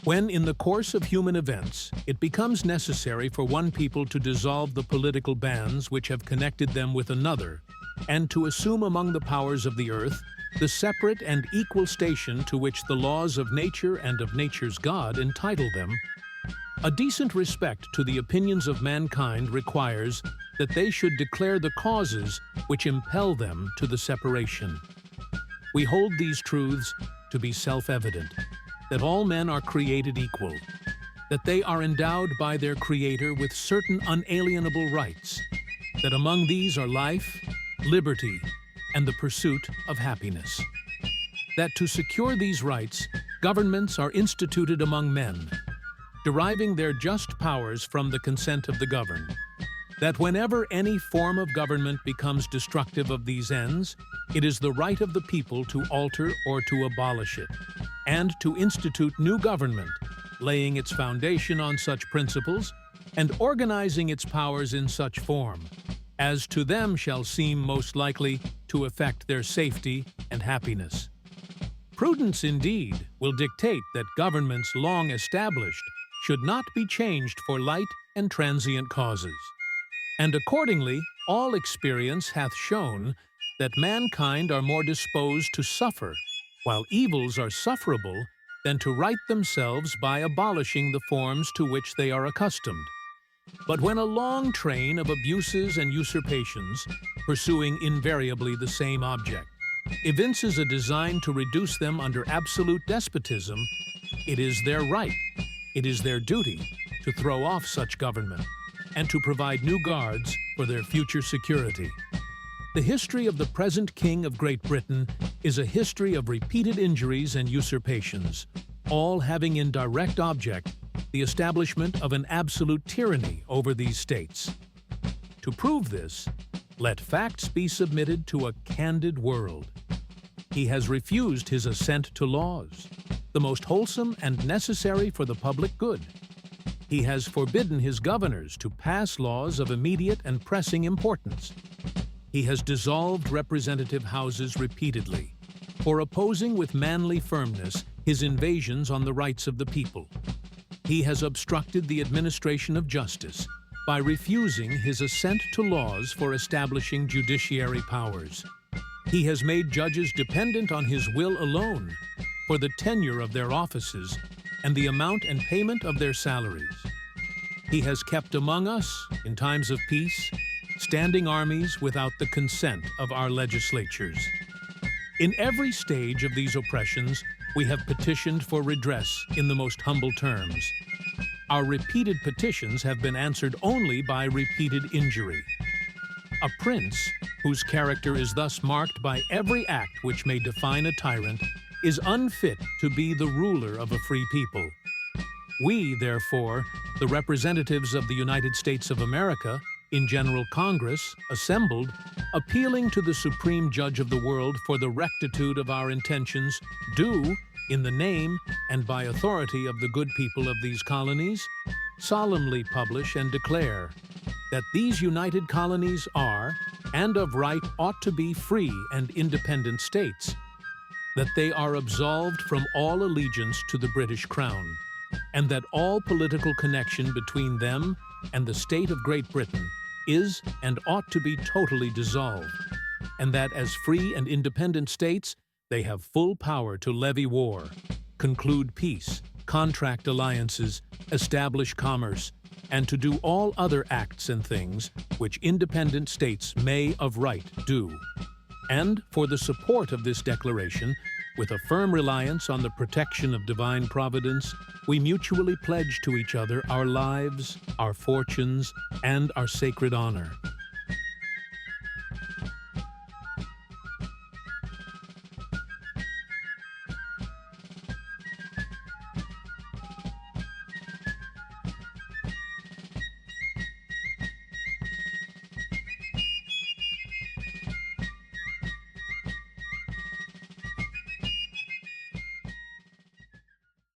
When, in the course of human events, it becomes necessary for one people to dissolve the political bands which have connected them with another, and to assume among the powers of the earth the separate and equal station to which the laws of nature and of nature's God entitle them, a decent respect to the opinions of mankind requires that they should declare the causes which impel them to the separation. We hold these truths to be self-evident, that all men are created equal, that they are endowed by their Creator with certain unalienable rights, that among these are life, liberty, and the pursuit of happiness. That to secure these rights, governments are instituted among men, deriving their just powers from the consent of the governed. That whenever any form of government becomes destructive of these ends, it is the right of the people to alter or to abolish it, and to institute new government, laying its foundation on such principles and organizing its powers in such form as to them shall seem most likely to affect their safety and happiness. Prudence, indeed, will dictate that governments long established should not be changed for light and transient causes. And accordingly, all experience hath shown that mankind are more disposed to suffer, while evils are sufferable, than to right themselves by abolishing the forms to which they are accustomed. But when a long train of abuses and usurpations, pursuing invariably the same object, evinces a design to reduce them under absolute despotism, it is their right, it is their duty, to throw off such government, and to provide new guards for their future security. The history of the present King of Great Britain is a history of repeated injuries and usurpations, all having in direct object the establishment of an absolute tyranny over these states. To prove this, let facts be submitted to a candid world. He has refused his assent to laws, the most wholesome and necessary for the public good. He has forbidden his governors to pass laws of immediate and pressing importance. He has dissolved representative houses repeatedly, for opposing with manly firmness his invasions on the rights of the people. He has obstructed the administration of justice by refusing his assent to laws for establishing judiciary powers. He has made judges dependent on his will alone for the tenure of their offices and the amount and payment of their salaries. He has kept among us, in times of peace, standing armies without the consent of our legislatures. In every stage of these oppressions, we have petitioned for redress in the most humble terms. Our repeated petitions have been answered only by repeated injury. A prince, whose character is thus marked by every act which may define a tyrant, is unfit to be the ruler of a free people. We, therefore, the representatives of the United States of America, in General Congress, assembled, appealing to the Supreme Judge of the world for the rectitude of our intentions, do, in the name and by authority of the good people of these colonies, solemnly publish and declare that these united colonies are, and of right ought to be, free and independent states, that they are absolved from all allegiance to the British Crown, and that all political connection between them and the state of Great Britain is and ought to be totally dissolved, and that as free and independent states, they have full power to levy war, conclude peace, contract alliances, establish commerce, and to do all other acts and things which independent states may of right do. And for the support of this declaration, with a firm reliance on the protection of divine providence, we mutually pledge to each other our lives, our fortunes, and our sacred honor.